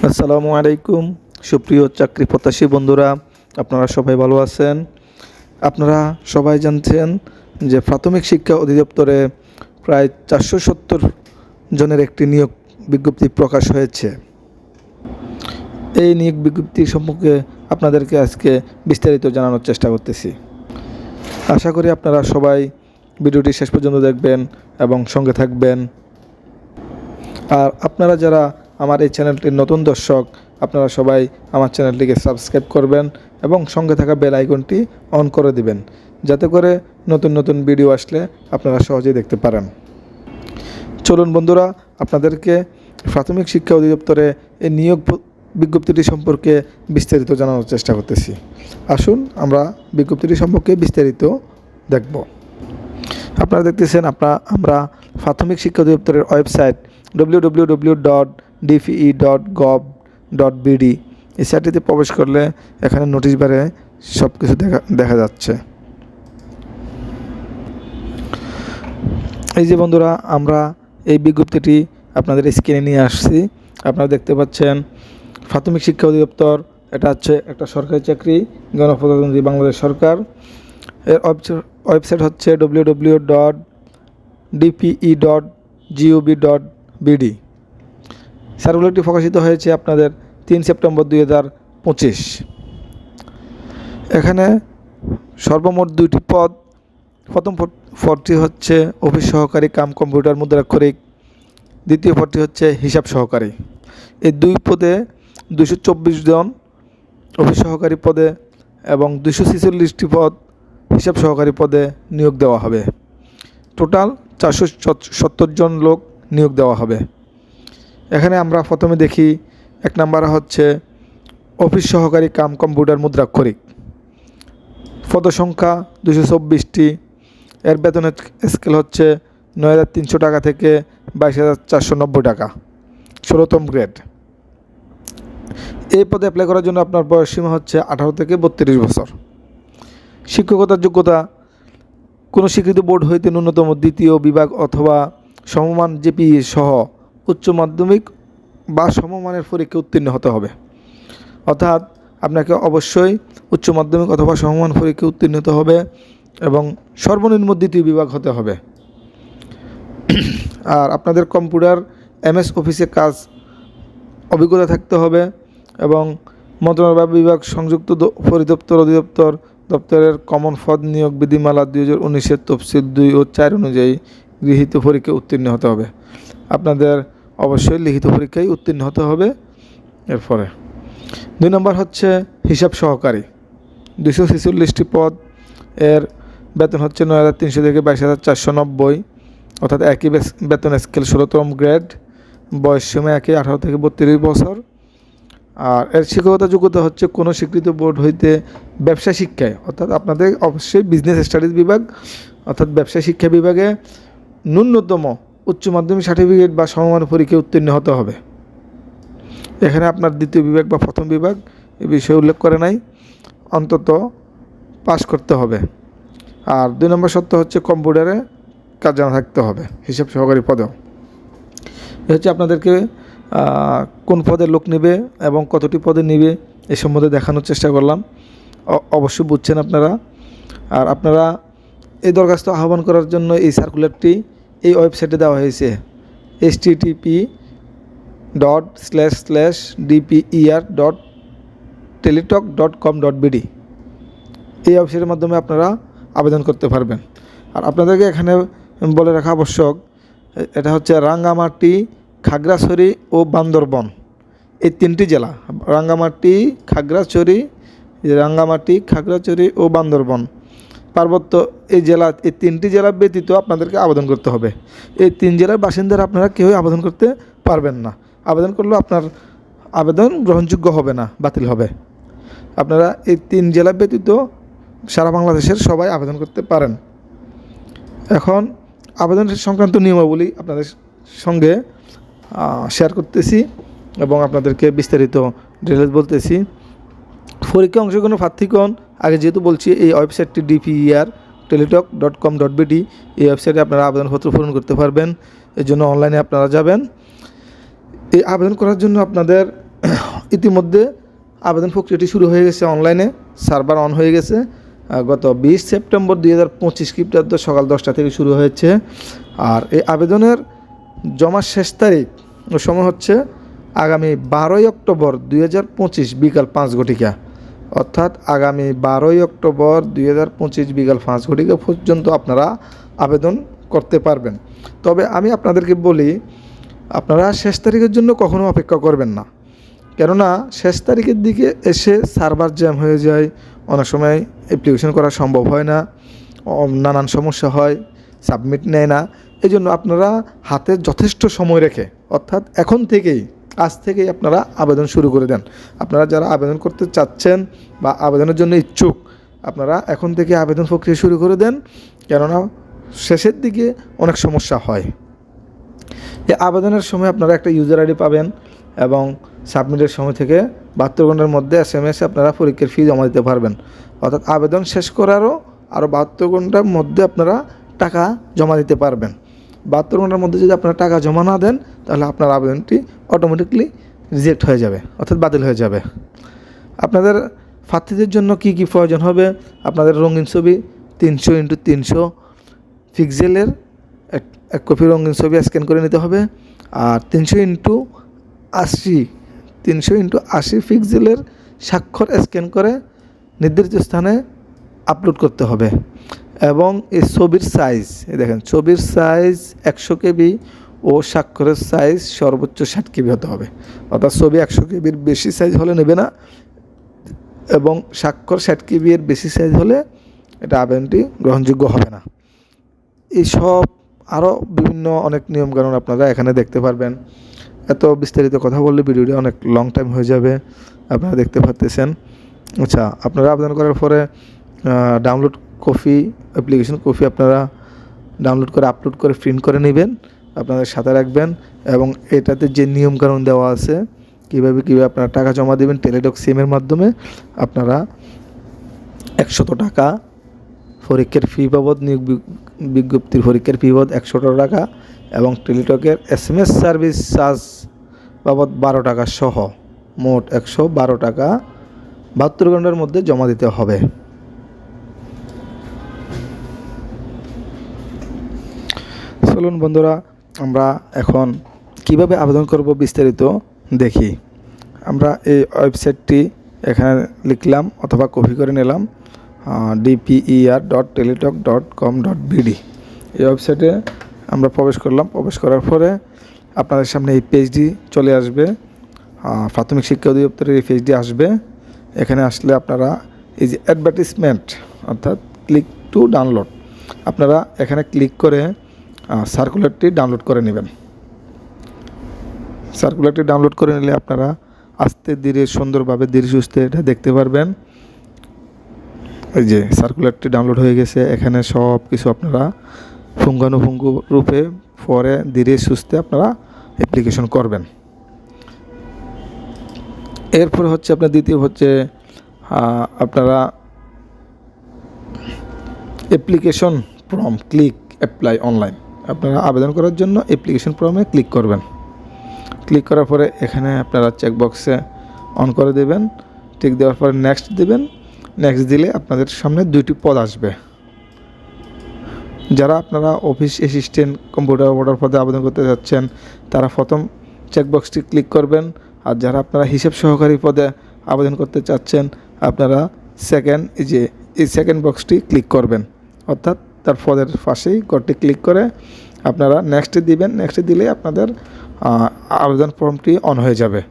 আসসালামু আলাইকুম সুপ্রিয় চাকরি প্রত্যাশী বন্ধুরা, আপনারা সবাই ভালো আছেন। আপনারা সবাই জানছেন যে প্রাথমিক শিক্ষা অধিদপ্তরে প্রায় 470 জনের একটি নিয়োগ বিজ্ঞপ্তি প্রকাশ হয়েছে। এই নিয়োগ বিজ্ঞপ্তি সম্পর্কে আপনাদেরকে আজকে বিস্তারিত জানানোর চেষ্টা করতেছি। আশা করি আপনারা সবাই ভিডিওটি শেষ পর্যন্ত দেখবেন এবং সঙ্গে থাকবেন। আর আপনারা যারা আমার এই চ্যানেলটির নতুন দর্শক, আপনারা সবাই আমার চ্যানেলটিকে সাবস্ক্রাইব করবেন এবং সঙ্গে থাকা বেল আইকনটি অন করে দিবেন, যাতে করে নতুন নতুন ভিডিও আসলে আপনারা সহজেই দেখতে পারেন। চলুন বন্ধুরা, আপনাদেরকে প্রাথমিক শিক্ষা অধিদপ্তরে এই নিয়োগ বিজ্ঞপ্তিটি সম্পর্কে বিস্তারিত জানানোর চেষ্টা করতেছি। আসুন আমরা বিজ্ঞপ্তিটি সম্পর্কে বিস্তারিত দেখব। আপনারা দেখতেছেন আমরা প্রাথমিক শিক্ষা অধিদপ্তরের ওয়েবসাইট www.dpe.gov.bd এই সাইটটিতে প্রবেশ করলে এখানে নোটিশ বারে সব কিছু দেখা যাচ্ছে। এই যে বন্ধুরা, আমরা এই বিজ্ঞপ্তিটি আপনাদের স্ক্রিনে নিয়ে আসছি। আপনারা দেখতে পাচ্ছেন প্রাথমিক শিক্ষা অধিদপ্তর, এটা হচ্ছে একটা সরকারি চাকরি, গণপ্রজাতন্ত্রী বাংলাদেশ সরকার। এর ওয়েবসাইট হচ্ছে www.dpe.gov.bd। সার্কুলারটি প্রকাশিত হয়েছে আপনাদের 3 সেপ্টেম্বর 2025। এখানে সর্বমোট 2টি পদ। প্রথম পদটি হচ্ছে অফিস সহকারী কাম কম্পিউটার মুদ্রাক্ষরিক, দ্বিতীয় পদটি হচ্ছে হিসাব সহকারী। এই 2 পদে 224 জন অফিস সহকারী পদে এবং 246টি পদ হিসাব সহকারী পদে নিয়োগ দেওয়া হবে। টোটাল 470 জন লোক নিয়োগ দেওয়া হবে। এখানে আমরা প্রথমে দেখি 1 নম্বরে হচ্ছে অফিস সহকারী কাম কম্পিউটার মুদ্রাক্ষরিক, পদসংখ্যা 224টি। এর বেতনের স্কেল হচ্ছে 9,300 টাকা থেকে 22,490 টাকা, 16তম গ্রেড। এই পদে অ্যাপ্লাই করার জন্য আপনার বয়সসীমা হচ্ছে 18 থেকে 32 বছর। শিক্ষকতার যোগ্যতা কোনো স্বীকৃত বোর্ড হইতে ন্যূনতম 2য় বিভাগ অথবা সমমান জিপিএ সহ উচ্চ মাধ্যমিক বা সমমানের পরীক্ষা উত্তীর্ণ হতে হবে। অর্থাৎ আপনাকে অবশ্যই উচ্চ মাধ্যমিক অথবা সমমান পরীক্ষা উত্তীর্ণ হতে হবে এবং সর্বনিম্ন 2য় বিভাগ হতে হবে। আর আপনাদের কম্পিউটার MS অফিসে কাজ অভিজ্ঞতা থাকতে হবে এবং মন্ত্রণালয় বিভাগ সংযুক্ত পরিদপ্তর অধিদপ্তর দপ্তরের কমন পদ নিয়োগ বিধিমালা 2019-এর তফসিল 2 ও 4 অনুযায়ী গৃহীত পরীক্ষায় উত্তীর্ণ হতে হবে। আপনাদের অবশ্যই লিখিত পরীক্ষায় উত্তীর্ণ হতে হবে। এরপরে 2 নম্বর হচ্ছে হিসাব সহকারী, 246টি পদ। এর বেতন হচ্ছে 9,300 থেকে 22,490, অর্থাৎ একই বেতন স্কেল, 16তম গ্রেড। বয়সসীমা একই, 18 থেকে 32 বছর। আর এর শিক্ষকতা যোগ্যতা হচ্ছে কোনো স্বীকৃত বোর্ড হইতে ব্যবসা শিক্ষায়, অর্থাৎ আপনাদের অবশ্যই বিজনেস স্টাডিজ বিভাগ অর্থাৎ ব্যবসা শিক্ষা বিভাগে ন্যূনতম উচ্চ মাধ্যমিক সার্টিফিকেট বা সমমান পরীক্ষায় উত্তীর্ণ হতে হবে। এখানে আপনার 2য় বিভাগ বা প্রথম বিভাগ এ বিষয়ে উল্লেখ করে নাই, অন্তত পাস করতে হবে। আর 2 নম্বর শর্ত হচ্ছে কম্পিউটারে কাজ জানা থাকতে হবে হিসাব সহকারী পদেও। এ হচ্ছে আপনাদেরকে কোন পদের লোক নেবে এবং কতটি পদে নেবে এই সম্বন্ধে দেখানোর চেষ্টা করলাম। অবশ্যই বুঝছেন আপনারা। আর আপনারা এই দরখাস্ত আহ্বান করার জন্য এই সার্কুলারটি এই ওয়েবসাইটে দেওয়া হয়েছে, http://dper.teletalk.com.bd। এই ওয়েবসাইটের মাধ্যমে আপনারা আবেদন করতে পারবেন। আর আপনাদেরকে এখানে বলে রাখা আবশ্যক, এটা হচ্ছে রাঙ্গামাটি, খাগড়াছড়ি ও বান্দরবন, এই 3টি জেলা। রাঙ্গামাটি, খাগড়াছড়ি ও বান্দরবন পার্বত্য এই জেলা, এই 3টি জেলা ব্যতীত আপনাদেরকে আবেদন করতে হবে। এই 3 জেলার বাসিন্দারা আপনারা কেউই আবেদন করতে পারবেন না। আবেদন করলেও আপনার আবেদন গ্রহণযোগ্য হবে না, বাতিল হবে। আপনারা এই 3 জেলা ব্যতীত সারা বাংলাদেশের সবাই আবেদন করতে পারেন। এখন আবেদন সংক্রান্ত নিয়মাবলী আপনাদের সঙ্গে শেয়ার করতেছি এবং আপনাদেরকে বিস্তারিত ডিটেইলস বলতেছি। পরীক্ষা অংশগ্রহণ প্রার্থীগণ, আগে যেহেতু বলছি এই ওয়েবসাইটটি dper.teletalk.com.bd, এই ওয়েবসাইটে আপনারা আবেদনপত্র পূরণ করতে পারবেন। এর জন্য অনলাইনে আপনারা যাবেন। এই আবেদন করার জন্য আপনাদের ইতিমধ্যে আবেদন প্রক্রিয়াটি শুরু হয়ে গেছে, অনলাইনে সার্ভার অন হয়ে গেছে। গত 20 সেপ্টেম্বর 2025 খ্রিস্টাব্দ সকাল 10টা থেকে শুরু হয়েছে। আর এই আবেদনের জমার শেষ তারিখ ও সময় হচ্ছে আগামী 12ই অক্টোবর 2025 বিকাল 5 ঘটিকা, অর্থাৎ আগামী 12ই অক্টোবর 2025 বিকাল 5 ঘটিকা পর্যন্ত আপনারা আবেদন করতে পারবেন। তবে আমি আপনাদেরকে বলি, আপনারা শেষ তারিখের জন্য কখনো অপেক্ষা করবেন না, কেননা শেষ তারিখের দিকে এসে সার্ভার জ্যাম হয়ে যায়, অনেক সময় অ্যাপ্লিকেশন করা সম্ভব হয় না, নানান সমস্যা হয়, সাবমিট নেয় না। এই জন্য আপনারা হাতে যথেষ্ট সময় রেখে, অর্থাৎ এখন থেকেই, আজ থেকেই আপনারা আবেদন শুরু করে দেন। আপনারা যারা আবেদন করতে চাচ্ছেন বা আবেদনের জন্য ইচ্ছুক, আপনারা এখন থেকে আবেদন প্রক্রিয়া শুরু করে দেন, কেননা শেষের দিকে অনেক সমস্যা হয়। এই আবেদনের সময় আপনারা একটা ইউজার আইডি পাবেন এবং সাবমিটের সময় থেকে 72 ঘন্টার মধ্যে SMS আপনারা পরীক্ষার ফি জমা দিতে পারবেন। অর্থাৎ আবেদন শেষ করারও আরও 72 ঘন্টার মধ্যে আপনারা টাকা জমা দিতে পারবেন। 72 ঘন্টার মধ্যে যদি আপনারা টাকা জমা না দেন, তাহলে আপনার আবেদনটি অটোমেটিকলি রিজেক্ট হয়ে যাবে, অর্থাৎ বাতিল হয়ে যাবে। আপনাদের প্রার্থীদের জন্য কি কি প্রয়োজন হবে? আপনাদের রঙিন ছবি 300x300 পিক্সেলের এক কপি রঙিন ছবি স্ক্যান করে নিতে হবে। আর 300x80 পিক্সেলের স্বাক্ষর স্ক্যান করে নির্ধারিত স্থানে আপলোড করতে হবে। এবং এই ছবির সাইজ, দেখেন ছবির সাইজ 100 KB ও স্বাক্ষরের সাইজ সর্বোচ্চ 60 KB হতে হবে। অর্থাৎ ছবি 100 KBর বেশি সাইজ হলে নেবে না, এবং স্বাক্ষর 60 KB এর বেশি সাইজ হলে এটা আবেদনটি গ্রহণযোগ্য হবে না। এই সব আরও বিভিন্ন অনেক নিয়মকানুন আপনারা এখানে দেখতে পারবেন। এত বিস্তারিত কথা বললে ভিডিওটি অনেক লং টাইম হয়ে যাবে, আপনারা দেখতে পাচ্ছেন। আচ্ছা, আপনারা আবেদন করার পরে ডাউনলোড কপি, অ্যাপ্লিকেশন কপি আপনারা ডাউনলোড করে আপলোড করে প্রিন্ট করে নেবেন, আপনাদের সাথে রাখবেন। এবং এটাতে যে নিয়মকানুন দেওয়া আছে, কীভাবে আপনারা টাকা জমা দেবেন, টেলিটক সিমের মাধ্যমে আপনারা 100 টাকা পরীক্ষার ফি বাবদ, নিয়োগ বিজ্ঞপ্তির পরীক্ষার ফি বাবদ 100 টাকা, এবং টেলিটকের SMS সার্ভিস চার্জ বাবদ 12 টাকা সহ মোট 112 টাকা 72 ঘন্টার মধ্যে জমা দিতে হবে। চলুন বন্ধুরা, আমরা এখন কিভাবে আবেদন করব বিস্তারিত দেখি। আমরা এই ওয়েবসাইটটি এখানে লিখলাম অথবা কপি করে নিলাম, dper.teletalk.com.bd। এই ওয়েবসাইটে আমরা প্রবেশ করলাম। প্রবেশ করার পরে আপনাদের সামনে এই পেজটি চলে আসবে, প্রাথমিক শিক্ষা অধিদপ্তরের এই পেজটি আসবে। এখানে আসলে আপনারা এই যে অ্যাডভার্টিসমেন্ট, অর্থাৎ ক্লিক টু ডাউনলোড, আপনারা এখানে ক্লিক করে সার্কুলারটি ডাউনলোড করে নেবেন। সার্কুলারটি ডাউনলোড করে নিলে আপনারা আস্তে ধীরে সুন্দরভাবে ধীরে সুস্থে এটা দেখতে পারবেন। এই যে সার্কুলারটি ডাউনলোড হয়ে গেছে, এখানে সব কিছু আপনারা পুঙ্খানুপুঙ্খ রূপে পরে ধীরে সুস্থে আপনারা অ্যাপ্লিকেশন করবেন। এরপরে হচ্ছে আপনার দ্বিতীয় হচ্ছে আপনারা application form, click apply online. আপনারা আবেদন করার জন্য অ্যাপ্লিকেশন ফর্মে ক্লিক করবেন। ক্লিক করার পরে এখানে আপনারা চেকবক্সে অন করে দেবেন। টিক দেওয়ার পরে নেক্সট দেবেন। নেক্সট দিলে আপনাদের সামনে 2টি পদ আসবে। যারা আপনারা অফিস অ্যাসিস্ট্যান্ট, কম্পিউটার অপারেটর পদে আবেদন করতে যাচ্ছেন, তারা প্রথম চেকবক্সটি ক্লিক করবেন। আর যারা আপনারা হিসাব সহকারী পদে আবেদন করতে চাচ্ছেন, আপনারা এই সেকেন্ড বক্সটি ক্লিক করবেন। অর্থাৎ তার পদের পাশেই ঘরটি ক্লিক করে আপনারা নেক্সট দিবেন। নেক্সট দিলে আপনাদের আবেদন ফর্মটি অন হয়ে যাবে।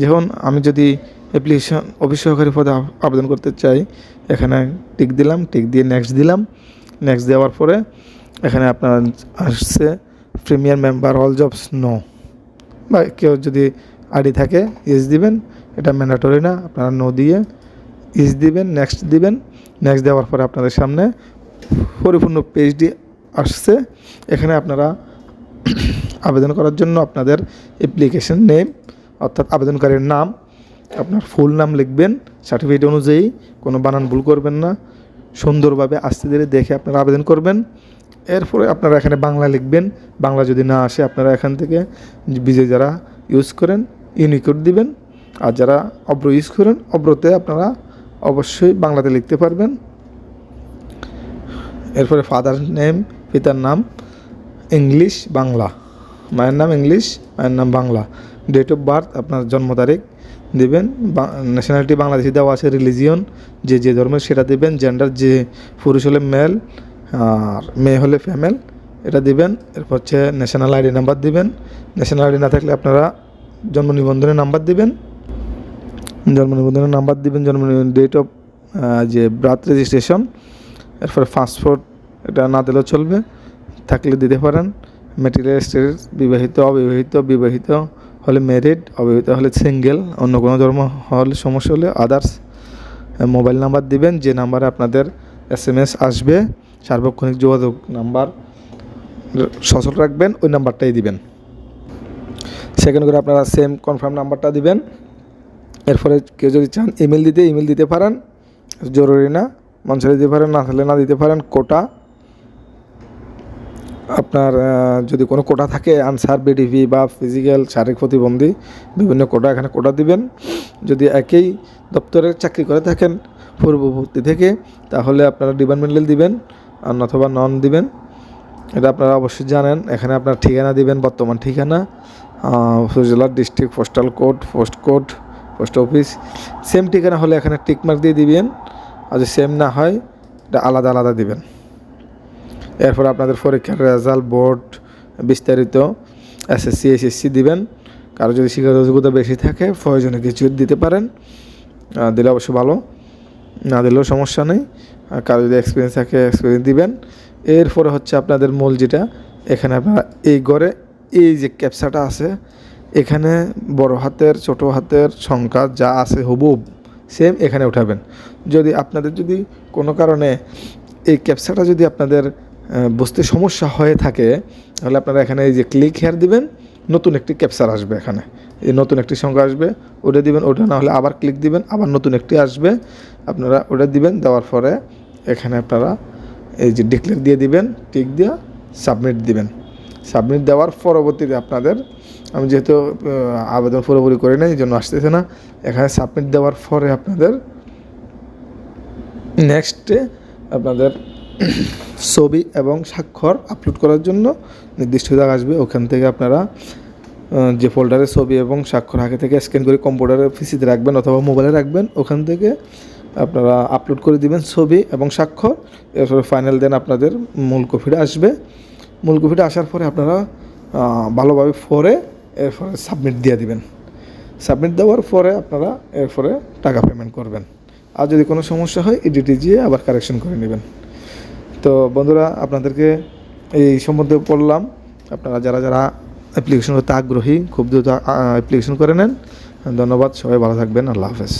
যেমন আমি যদি অ্যাপ্লিকেশন অফিস সহকারী পদে আবেদন করতে চাই, এখানে টিক দিলাম, টিক দিয়ে নেক্সট দিলাম। নেক্সট দেওয়ার পরে এখানে আপনার আসছে premier member all jobs no, বা কেউ যদি আইডি থাকে ইয়েস দিবেন, এটা ম্যান্ডেটরি না, আপনারা নো দিয়ে ইয়েস দিবেন, নেক্সট দিবেন। নেক্সট দেওয়ার পরে আপনাদের সামনে পরিপূর্ণ পেজটি আসছে। এখানে আপনারা আবেদন করার জন্য আপনাদের অ্যাপ্লিকেশন নেম, অর্থাৎ আবেদনকারীর নাম, আপনার ফুল নাম লিখবেন সার্টিফিকেট অনুযায়ী, কোনো বানান ভুল করবেন না, সুন্দরভাবে আস্তে ধীরে দেখে আপনারা আবেদন করবেন। এরপরে আপনারা এখানে বাংলা লিখবেন। বাংলা যদি না আসে আপনারা এখান থেকে বিজয় যারা ইউজ করেন ইউনিকোড দিবেন। আর যারা অব্র ইউজ করেন অব্রতে আপনারা অবশ্যই বাংলাতে লিখতে পারবেন। এরপরে ফাদার নেম, পিতার নাম ইংলিশ বাংলা, মায়ের নাম ইংলিশ, মায়ের নাম বাংলা। ডেট অফ বার্থ আপনার জন্ম তারিখ দেবেন। ন্যাশনালিটি বাংলাদেশি দেওয়া আছে। রিলিজিয়ন যে ধর্মের সেটা দেবেন। জেন্ডার যে পুরুষ হলে মেল আর মেয়ে হলে ফিমেল এটা দিবেন। এরপর হচ্ছে ন্যাশনাল আইডি নাম্বার দিবেন। ন্যাশনাল আইডি না থাকলে আপনারা জন্ম নিবন্ধনের নাম্বার দিবেন। জন্ম নিবন্ধনের নাম্বার দিবেন, জন্ম ডেট অফ যে বার্থ রেজিস্ট্রেশন। এরপরে পাসপোর্ট এটা না দিলেও চলবে, থাকলে দিতে পারেন। ম্যাটেরিয়াল স্টেটাস বিবাহিত, অবিবাহিত, বিবাহিত হলে ম্যারিড, অবিবাহিত হলে সিঙ্গেল, অন্য কোনো ধর্ম হলে সমস্যা হলে আদার্স। মোবাইল নাম্বার দিবেন, যে নাম্বারে আপনাদের SMS আসবে, সার্বক্ষণিক যোগাযোগ নাম্বার সচল রাখবেন, ওই নাম্বারটাই দিবেন। সেকেন্ড করে আপনারা সেম কনফার্ম নাম্বারটা দিবেন। এরপরে কেউ যদি চান ইমেল দিতে পারেন, জরুরি না, মন চাইলে দিতে পারেন, না চাইলে না দিতে পারেন। কোটা আপনার যদি কোনো কোটা থাকে, আনসার, BDP বা ফিজিক্যাল শারীরিক প্রতিবন্ধী, বিভিন্ন কোটা, এখানে কোটা দিবেন। যদি একই দপ্তরে চাকরি করে থাকেন পূর্ববর্তী থেকে, তাহলে আপনারা ডিপার্টমেন্টাল দিবেন, আর অথবা নন দিবেন। এটা আপনারা অবশ্যই জানেন। এখানে আপনার ঠিকানা দিবেন, বর্তমান ঠিকানা, জেলার, district, postal code, post code, post office. Same ঠিকানা হলে এখানে টিকমার্ক দিয়ে দিবেন, আর যদি সেম না হয় এটা আলাদা আলাদা দিবেন। এরপর আপনাদের পরীক্ষার রেজাল্ট, বোর্ড বিস্তারিত, SSC SSC দিবেন। কারো যদি শিক্ষাগত যোগ্যতা বেশি থাকে প্রয়োজনে কিছু দিতে পারেন, দিলে অবশ্যই ভালো, না দিলেও সমস্যা নেই। আর কারো যদি এক্সপিরিয়েন্স থাকে এক্সপিরিয়েন্স দিবেন। এরপরে হচ্ছে আপনাদের মূল যেটা, এখানে আপনারা এই ঘরে এই যে ক্যাপচাটা আছে, এখানে বড় হাতের ছোট হাতের সংখ্যা যা আছে হুবহুব সেম এখানে উঠাবেন। যদি আপনাদের যদি কোনো কারণে এই ক্যাপচাটা যদি আপনাদের বুঝতে সমস্যা হয়ে থাকে, তাহলে আপনারা এখানে এই যে ক্লিক হেয়ার দিবেন, নতুন একটি ক্যাপচার আসবে। এখানে এই নতুন একটি সংখ্যা আসবে, ওটা দিবেন। ওটা না হলে আবার ক্লিক দিবেন, আবার নতুন একটি আসবে, আপনারা ওটা দিবেন। দেওয়ার পরে এখানে আপনারা এই যে ডিক্লেয়ার দিয়ে দিবেন, টিক দিয়ে সাবমিট দিবেন। সাবমিট দেওয়ার পরবর্তীতে আপনাদের, আমি যেহেতু আবেদন পুরোপুরি করি না এই জন্য আসতেছে না, এখানে সাবমিট দেওয়ার পরে আপনাদের নেক্সটে আপনাদের ছবি এবং স্বাক্ষর আপলোড করার জন্য নির্দিষ্ট জায়গা আসবে। ওখান থেকে আপনারা যে ফোল্ডারে ছবি এবং স্বাক্ষর আগে থেকে স্ক্যান করে কম্পিউটারে PCতে রাখবেন অথবা মোবাইলে রাখবেন, ওখান থেকে আপনারা আপলোড করে দিবেন ছবি এবং স্বাক্ষর। এরপরে ফাইনাল দেন আপনাদের মূল কপিটা আসবে। মূল কপিটা আসার পরে আপনারা ভালোভাবে পড়ে এরপরে সাবমিট দিয়ে দিবেন। সাবমিট দেওয়ার পরে আপনারা এরপরে টাকা পেমেন্ট করবেন। আর যদি কোনো সমস্যা হয় এডিটে গিয়ে আবার কারেকশন করে নেবেন। তো বন্ধুরা, আপনাদেরকে এই সম্বন্ধে বললাম। আপনারা যারা অ্যাপ্লিকেশন করতে আগ্রহী খুব দ্রুত অ্যাপ্লিকেশন করে নেন। ধন্যবাদ, সবাই ভালো থাকবেন। আল্লাহ হাফেজ।